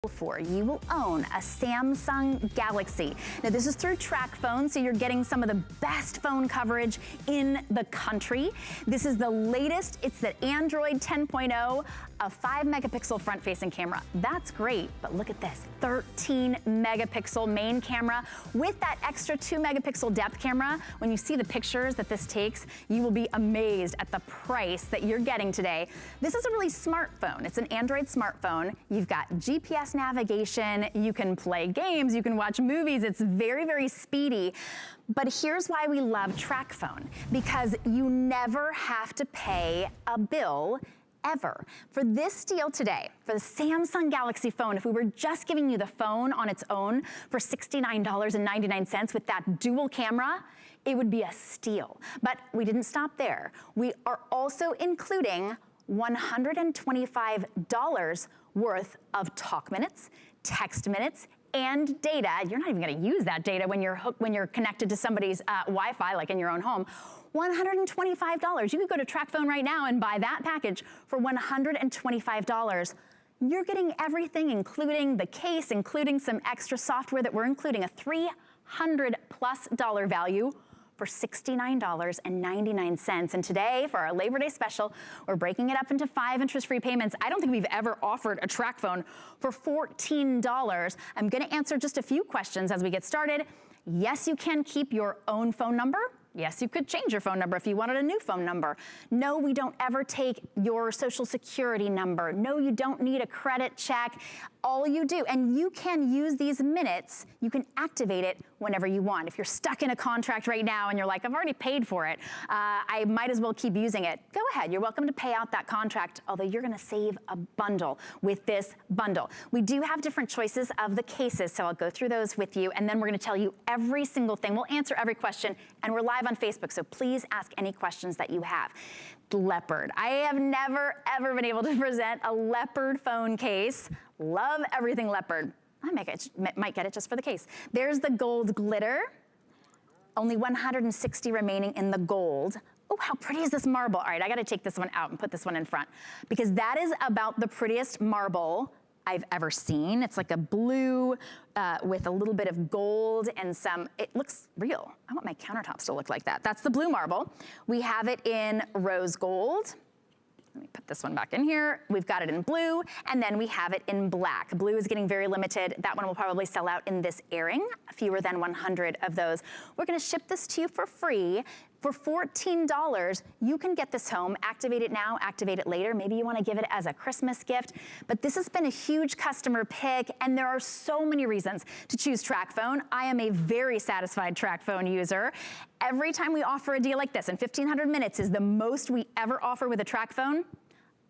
For you will own a Samsung Galaxy. Now this is through Tracfone, so you're getting some of the best phone coverage in the country. This is the latest, it's the Android 10.0, a 5 megapixel front facing camera. That's great, but look at this, 13 megapixel main camera with that extra 2 megapixel depth camera. When you see the pictures that this takes, you will be amazed at the price that you're getting today. This is a really smart phone. It's an Android smartphone. You've got GPS navigation, you can play games, you can watch movies. It's very, very speedy. But here's why we love Tracfone, because you never have to pay a bill ever. For this deal today, for the Samsung Galaxy phone, if we were just giving you the phone on its own for $69.99 with that dual camera, it would be a steal. But we didn't stop there. We are also including $125 worth of talk minutes, text minutes, and data. You're not even gonna use that data when you're connected to somebody's Wi-Fi, like in your own home. $125. You could go to Tracfone right now and buy that package for $125. You're getting everything, including the case, including some extra software that we're including, a $300+ value for $69.99. And today, for our Labor Day special, we're breaking it up into 5 interest-free payments. I don't think we've ever offered a Tracfone for $14. I'm gonna answer just a few questions as we get started. Yes, you can keep your own phone number. Yes, you could change your phone number if you wanted a new phone number. No, we don't ever take your social security number. No, you don't need a credit check. All you do, and you can use these minutes, you can activate it whenever you want. If you're stuck in a contract right now and you're like, I've already paid for it, I might as well keep using it. Go ahead, you're welcome to pay out that contract, although you're gonna save a bundle with this bundle. We do have different choices of the cases, so I'll go through those with you, and then we're gonna tell you every single thing. We'll answer every question, and we're live on Facebook, so please ask any questions that you have. Leopard. I have never, ever been able to present a leopard phone case. Love everything leopard. I might get it just for the case. There's the gold glitter. Only 160 remaining in the gold. Oh, how pretty is this marble? All right, I gotta take this one out and put this one in front, because that is about the prettiest marble I've ever seen. It's like a blue with a little bit of gold and some, it looks real. I want my countertops to look like that. That's the blue marble. We have it in rose gold. Let me put this one back in here. We've got it in blue, and then we have it in black. Blue is getting very limited. That one will probably sell out in this airing, fewer than 100 of those. We're gonna ship this to you for free. For $14, you can get this home, activate it now, activate it later. Maybe you wanna give it as a Christmas gift, but this has been a huge customer pick, and there are so many reasons to choose Tracfone. I am a very satisfied Tracfone user. Every time we offer a deal like this, and 1,500 minutes is the most we ever offer with a Tracfone,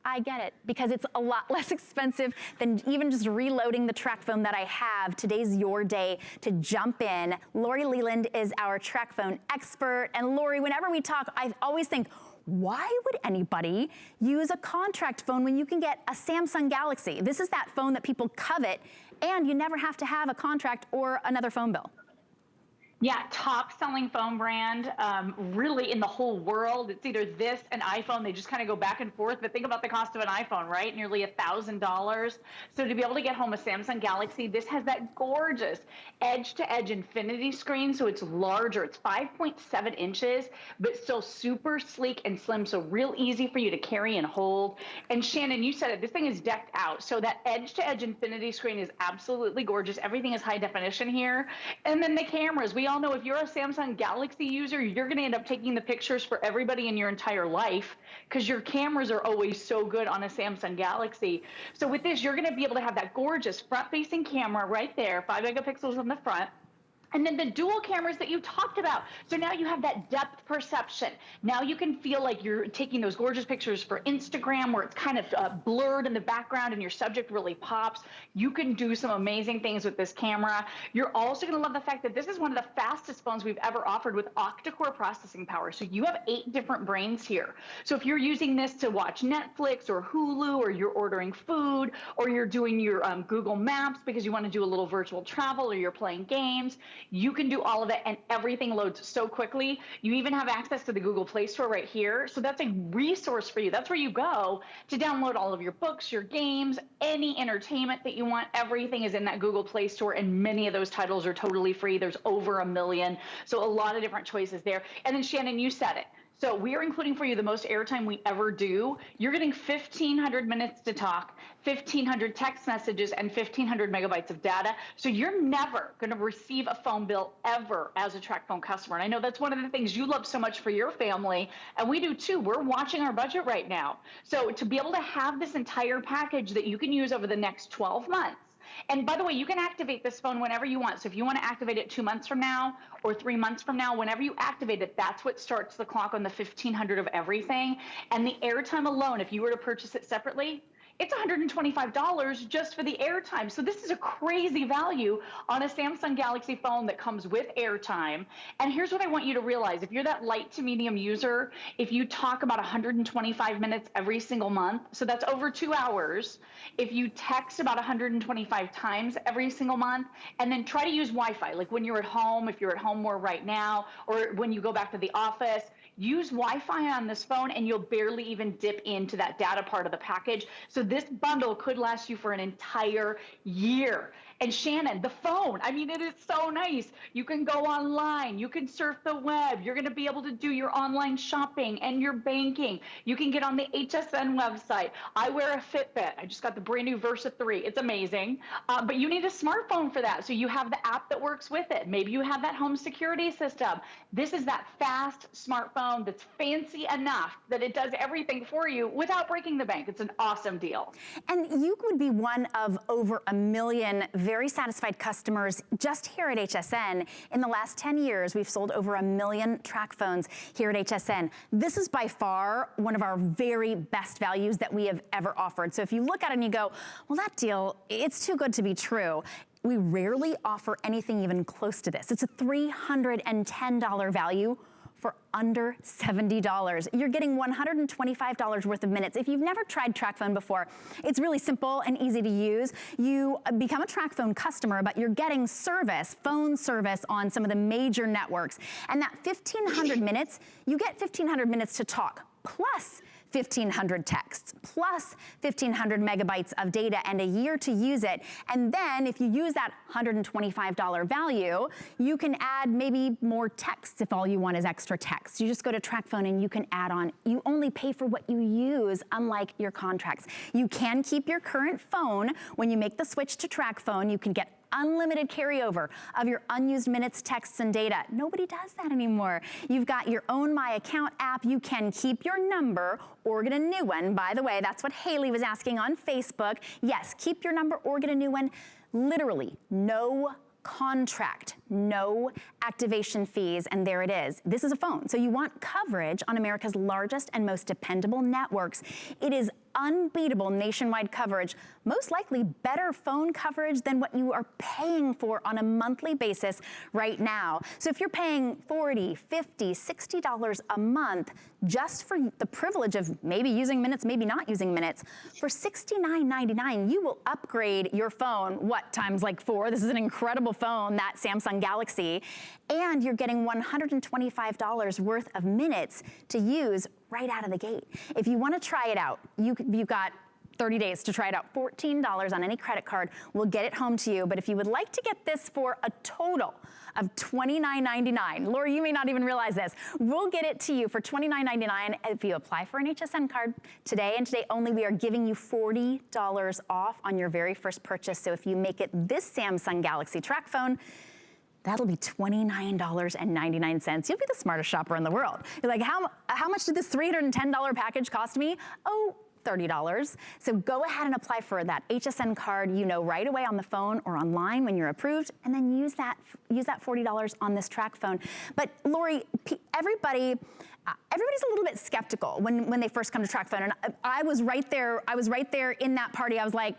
I get it, because it's a lot less expensive than even just reloading the Tracfone that I have. Today's your day to jump in. Lori Leland is our Tracfone expert. And Lori, whenever we talk, I always think, why would anybody use a contract phone when you can get a Samsung Galaxy? This is that phone that people covet, and you never have to have a contract or another phone bill. Yeah, top selling phone brand, really in the whole world. It's either this and iPhone. They just kind of go back and forth. But think about the cost of an iPhone, right? Nearly $1,000. So to be able to get home a Samsung Galaxy, this has that gorgeous edge-to-edge infinity screen. So it's larger. It's 5.7 inches, but still super sleek and slim. So real easy for you to carry and hold. And Shannon, you said it. This thing is decked out. So that edge-to-edge infinity screen is absolutely gorgeous. Everything is high definition here. And then the cameras. We all know if you're a Samsung Galaxy user, you're going to end up taking the pictures for everybody in your entire life, because your cameras are always so good on a Samsung Galaxy. So with this, you're going to be able to have that gorgeous front-facing camera right there, 5 megapixels on the front. And then the dual cameras that you talked about. So now you have that depth perception. Now you can feel like you're taking those gorgeous pictures for Instagram where it's kind of blurred in the background and your subject really pops. You can do some amazing things with this camera. You're also gonna love the fact that this is one of the fastest phones we've ever offered with octa-core processing power. So you have 8 different brains here. So if you're using this to watch Netflix or Hulu, or you're ordering food, or you're doing your Google Maps because you wanna do a little virtual travel, or you're playing games, You can do all of it, and everything loads so quickly. You even have access to the Google Play Store right here. So that's a resource for you. That's where you go to download all of your books, your games, any entertainment that you want. Everything is in that Google Play Store, and many of those titles are totally free. There's over 1 million. So a lot of different choices there. And then Shannon, you said it. So we are including for you the most airtime we ever do. You're getting 1,500 minutes to talk, 1,500 text messages, and 1,500 megabytes of data. So you're never going to receive a phone bill ever as a Tracfone customer. And I know that's one of the things you love so much for your family, and we do too. We're watching our budget right now. So to be able to have this entire package that you can use over the next 12 months, and by the way, you can activate this phone whenever you want. So if you want to activate it 2 months from now or 3 months from now, whenever you activate it, that's what starts the clock on the 1,500 of everything. And the airtime alone, if you were to purchase it separately, it's $125 just for the airtime. So this is a crazy value on a Samsung Galaxy phone that comes with airtime. And here's what I want you to realize. If you're that light to medium user, if you talk about 125 minutes every single month, so that's over 2 hours. If you text about 125 times every single month, and then try to use Wi-Fi, like when you're at home, if you're at home more right now, or when you go back to the office, use Wi-Fi on this phone and you'll barely even dip into that data part of the package. So this bundle could last you for an entire year. And Shannon, the phone, I mean, it is so nice. You can go online, you can surf the web, you're gonna be able to do your online shopping and your banking. You can get on the HSN website. I wear a Fitbit. I just got the brand new Versa 3. It's amazing. But you need a smartphone for that. So you have the app that works with it. Maybe you have that home security system. This is that fast smartphone that's fancy enough that it does everything for you without breaking the bank. It's an awesome deal. And you would be one of over 1 million very satisfied customers just here at HSN. In the last 10 years, we've sold over 1 million Tracfones here at HSN. This is by far one of our very best values that we have ever offered. So if you look at it and you go, well, that deal, it's too good to be true. We rarely offer anything even close to this. It's a $310 value for under $70. You're getting $125 worth of minutes. If you've never tried Tracfone before, it's really simple and easy to use. You become a Tracfone customer, but you're getting service, phone service on some of the major networks. And that 1,500 minutes, you get 1,500 minutes to talk, plus 1,500 texts, plus 1,500 megabytes of data and a year to use it. And then if you use that $125 value, you can add maybe more texts if all you want is extra text. You just go to Tracfone and you can add on. You only pay for what you use, unlike your contracts. You can keep your current phone. When you make the switch to Tracfone, you can get unlimited carryover of your unused minutes, texts, and data. Nobody does that anymore. You've got your own My Account app. You can keep your number or get a new one. By the way, that's what Haley was asking on Facebook. Yes, keep your number or get a new one. Literally, no contract, no activation fees, and there it is. This is a phone, so you want coverage on America's largest and most dependable networks. It is unbeatable nationwide coverage, most likely better phone coverage than what you are paying for on a monthly basis right now. So if you're paying $40, $50, $60 a month just for the privilege of maybe using minutes, maybe not using minutes, for $69.99, you will upgrade your phone, what, times like 4? This is an incredible phone, that Samsung Galaxy, and you're getting $125 worth of minutes to use right out of the gate. If you want to try it out, you've got 30 days to try it out. $14 on any credit card. We'll get it home to you. But if you would like to get this for a total of $29.99, Lori, you may not even realize this. We'll get it to you for $29.99 if you apply for an HSN card today. And today only, we are giving you $40 off on your very first purchase. So if you make it this Samsung Galaxy Tracfone, that'll be $29.99. You'll be the smartest shopper in the world. You're like, how much did this $310 package cost me? Oh, $30. So go ahead and apply for that HSN card, you know, right away on the phone or online when you're approved, and then use that $40 on this Tracfone. But Lori, everybody's a little bit skeptical when they first come to Tracfone, and I was right there in that party. I was like,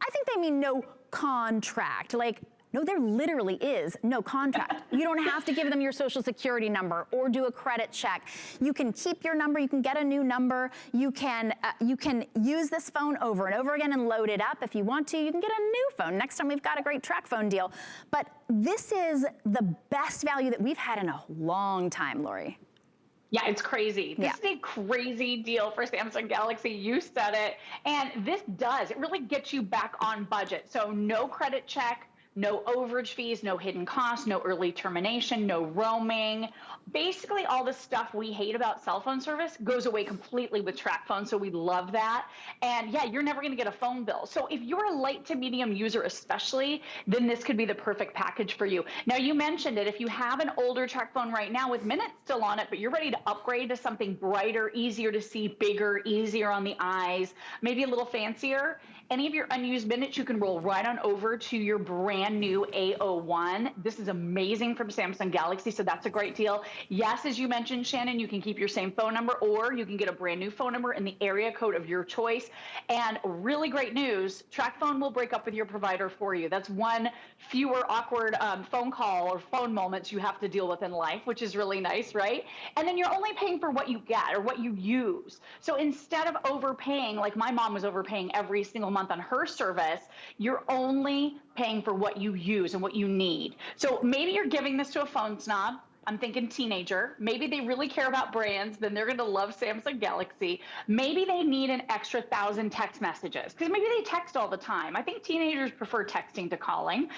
I think they mean no contract. Like, No, there literally is no contract. You don't have to give them your social security number or do a credit check. You can keep your number, you can get a new number, you can use this phone over and over again and load it up. If you want to, you can get a new phone. Next time we've got a great Tracfone deal. But this is the best value that we've had in a long time, Lori. Yeah, it's crazy. This is a crazy deal for Samsung Galaxy. You said it. And it really gets you back on budget. So no credit check, no overage fees, no hidden costs, no early termination, no roaming. Basically, all the stuff we hate about cell phone service goes away completely with Tracfone, so we love that. And yeah, you're never going to get a phone bill. So if you're a light to medium user especially, then this could be the perfect package for you. Now, you mentioned it. If you have an older Tracfone right now with minutes still on it, but you're ready to upgrade to something brighter, easier to see, bigger, easier on the eyes, maybe a little fancier, any of your unused minutes, you can roll right on over to your brand new A01. This is amazing from Samsung Galaxy, so that's a great deal. Yes, as you mentioned, Shannon, you can keep your same phone number, or you can get a brand new phone number in the area code of your choice. And really great news, Tracfone will break up with your provider for you. That's one fewer awkward phone call or phone moments you have to deal with in life, which is really nice, right? And then you're only paying for what you get or what you use. So instead of overpaying, like my mom was overpaying every single month on her service, you're only paying for what you use and what you need. So maybe you're giving this to a phone snob. I'm thinking teenager. Maybe they really care about brands, then they're going to love Samsung Galaxy. Maybe they need an extra 1,000 text messages because maybe they text all the time. I think teenagers prefer texting to calling,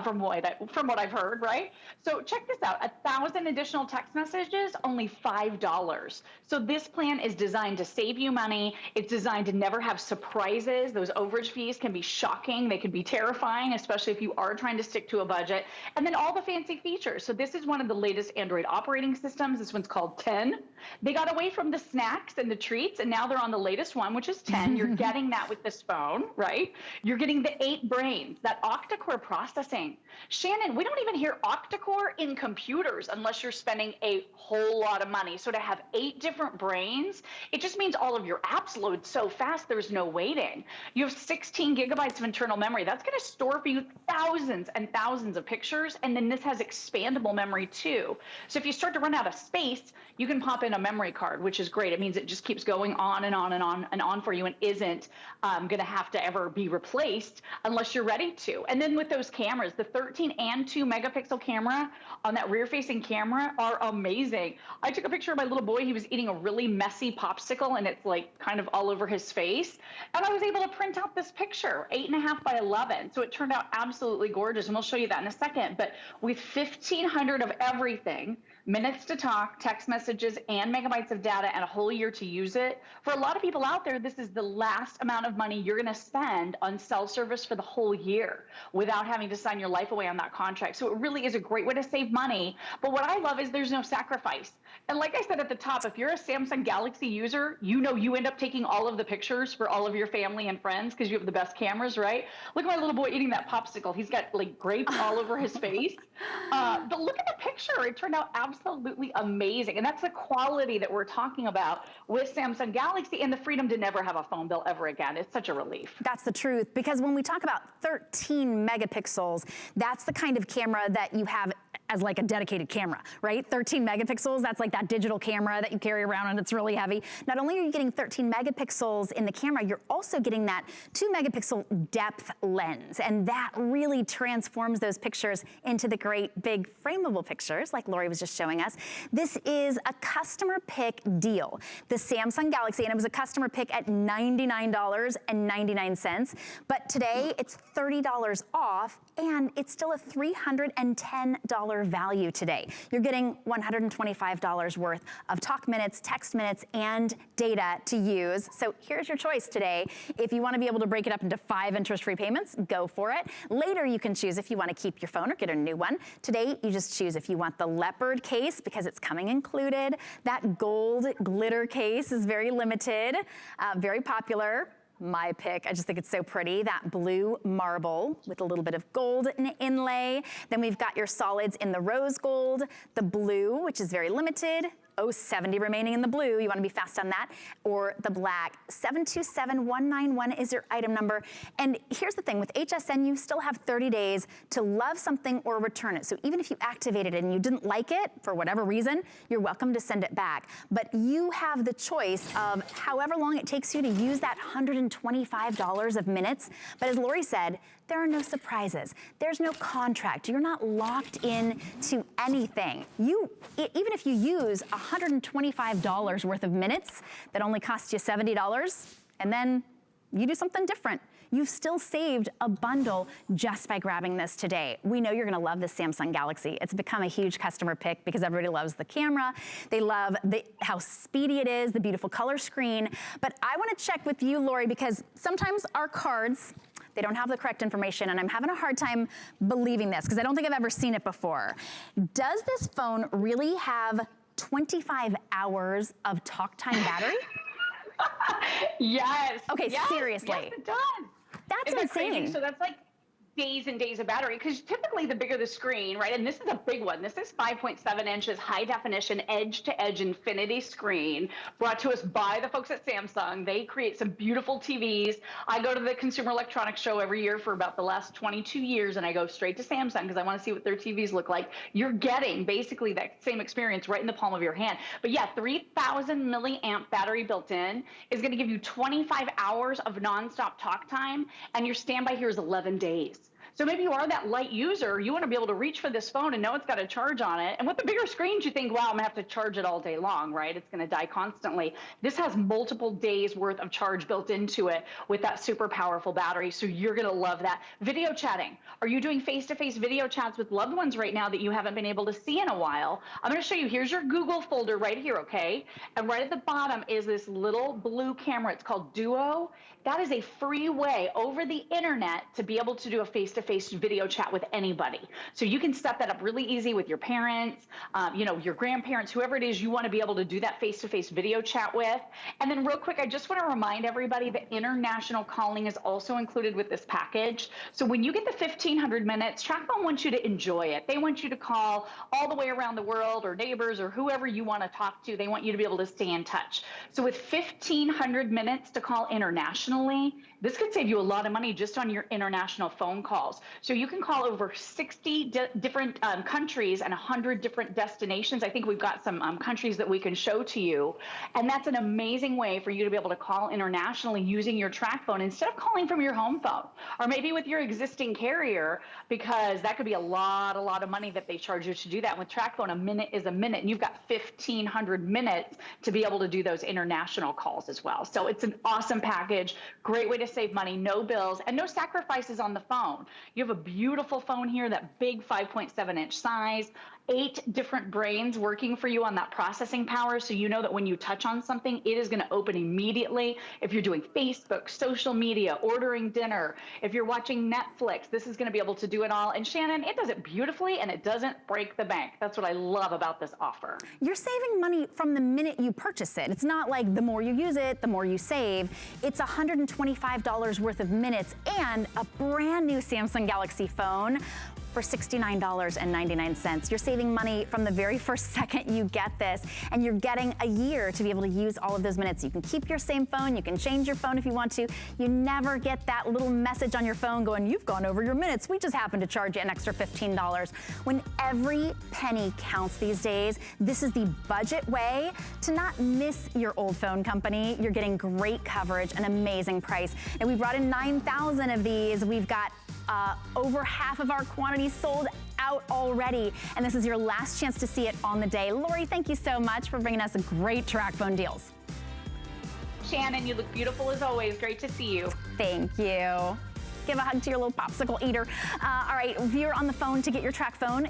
from what I've heard, right? So check this out: 1,000 additional text messages, only $5. So this plan is designed to save you money. It's designed to never have surprises. Those overage fees can be shocking. They can be terrifying, especially if you are trying to stick to a budget. And then all the fancy features. So this is one of the latest Android operating systems. This one's called 10. They got away from the snacks and the treats, and now they're on the latest one, which is 10. You're getting that with this phone, right? You're getting the 8 brains, that octa-core processing. Shannon, we don't even hear octa-core in computers unless you're spending a whole lot of money. So to have 8 different brains, it just means all of your apps load so fast there's no waiting. You have 16 gigabytes of internal memory. That's going to store for you thousands and thousands of pictures, and then this has expandable memory too. So if you start to run out of space, you can pop in a memory card, which is great. It means it just keeps going on and on and on and on for you and isn't going to have to ever be replaced unless you're ready to. And then with those cameras, the 13 and 2 megapixel camera on that rear-facing camera are amazing. I took a picture of my little boy. He was eating a really messy popsicle, and it's like kind of all over his face. And I was able to print out this picture, 8.5 by 11. So it turned out absolutely gorgeous, and we'll show you that in a second. But with 1,500 of everything, minutes to talk, text messages, and megabytes of data, and a whole year to use it. For a lot of people out there, this is the last amount of money you're going to spend on cell service for the whole year without having to sign your life away on that contract. So it really is a great way to save money. But what I love is there's no sacrifice. And like I said at the top, if you're a Samsung Galaxy user, you know you end up taking all of the pictures for all of your family and friends because you have the best cameras, right? Look at my little boy eating that popsicle. He's got like grapes all over his face. But look at the picture. It turned out absolutely amazing. And that's the quality that we're talking about with Samsung Galaxy, and the freedom to never have a phone bill ever again. It's such a relief. That's the truth, because when we talk about 13 megapixels, that's the kind of camera that you have as like a dedicated camera, right? 13 megapixels, that's like that digital camera that you carry around and it's really heavy. Not only are you getting 13 megapixels in the camera, you're also getting that 2 megapixel depth lens. And that really transforms those pictures into the great big frameable pictures like Lori was just showing us. This is a customer pick deal. The Samsung Galaxy, and it was a customer pick at $99.99. But today it's $30 off, and it's still a $310 value today. You're getting $125 worth of talk minutes, text minutes, and data to use. So here's your choice today. If you want to be able to break it up into 5 interest-free payments, go for it. Later, you can choose if you want to keep your phone or get a new one. Today, you just choose if you want the leopard case because it's coming included. That gold glitter case is very limited, very popular. My pick, I just think it's so pretty, that blue marble with a little bit of gold inlay. Then we've got your solids in the rose gold, the blue, which is very limited, 070 remaining in the blue. You want to be fast on that. Or the black. 727191 is your item number. And here's the thing. With HSN, you still have 30 days to love something or return it. So even if you activated it and you didn't like it for whatever reason, you're welcome to send it back. But you have the choice of however long it takes you to use that $125 of minutes. But as Lori said, there are no surprises. There's no contract. You're not locked in to anything. Even if you use $125 worth of minutes that only cost you $70, and then you do something different, you've still saved a bundle just by grabbing this today. We know you're gonna love this Samsung Galaxy. It's become a huge customer pick because everybody loves the camera. They love how speedy it is, the beautiful color screen. But I wanna check with you, Lori, because sometimes our cards, they don't have the correct information, and I'm having a hard time believing this because I don't think I've ever seen it before. Does this phone really have 25 hours of talk time battery? Yes. Okay, yes, seriously. Yes, it does. That's Isn't insane. That crazy? So that's like days and days of battery, because typically the bigger the screen, right? And this is a big one. This is 5.7 inches, high definition, edge to edge infinity screen, brought to us by the folks at Samsung. They create some beautiful TVs. I go to the Consumer Electronics Show every year for about the last 22 years, and I go straight to Samsung because I want to see what their TVs look like. You're getting basically that same experience right in the palm of your hand. But yeah, 3,000 milliamp battery built in is going to give you 25 hours of nonstop talk time, and your standby here is 11 days. So maybe you are that light user, you want to be able to reach for this phone and know it's got a charge on it. And with the bigger screens, you think, wow, I'm gonna have to charge it all day long, right? It's gonna die constantly. This has multiple days worth of charge built into it with that super powerful battery. So you're gonna love that. Video chatting. Are you doing face-to-face video chats with loved ones right now that you haven't been able to see in a while? I'm gonna show you, here's your Google folder right here, okay? And right at the bottom is this little blue camera. It's called Duo. That is a free way over the internet to be able to do a face-to-face video chat with anybody. So you can set that up really easy with your parents, your grandparents, whoever it is you want to be able to do that face-to-face video chat with. And then real quick, I just want to remind everybody that international calling is also included with this package. So when you get the 1,500 minutes, Tracfone wants you to enjoy it. They want you to call all the way around the world, or neighbors, or whoever you want to talk to. They want you to be able to stay in touch. So with 1,500 minutes to call internationally, this could save you a lot of money just on your international phone calls. So you can call over 60 different countries and 100 different destinations. I think we've got some countries that we can show to you. And that's an amazing way for you to be able to call internationally using your Tracfone instead of calling from your home phone, or maybe with your existing carrier, because that could be a lot of money that they charge you to do that. With Tracfone, a minute is a minute, and you've got 1,500 minutes to be able to do those international calls as well. So it's an awesome package. Great way to save money, no bills, and no sacrifices on the phone. You have a beautiful phone here, that big 5.7 inch size, 8 different brains working for you on that processing power, so you know that when you touch on something, it is going to open immediately. If you're doing Facebook, social media, ordering dinner, if you're watching Netflix, this is going to be able to do it all. And Shannon, it does it beautifully, and it doesn't break the bank. That's what I love about this offer. You're saving money from the minute you purchase it. It's not like the more you use it, the more you save. It's $125 worth of minutes and a brand new Samsung Galaxy phone for $69.99. You're saving money from the very first second you get this, and you're getting a year to be able to use all of those minutes. You can keep your same phone, you can change your phone if you want to. You never get that little message on your phone going, you've gone over your minutes. We just happened to charge you an extra $15. When every penny counts these days, this is the budget way to not miss your old phone company. You're getting great coverage, an amazing price. And we brought in 9,000 of these. We've got over half of our quantity sold out already, and this is your last chance to see it on the day. Lori, thank you so much for bringing us great Tracfone deals. Shannon, you look beautiful as always. Great to see you. Thank you. Give a hug to your little popsicle eater. All right, viewer on the phone, to get your Tracfone,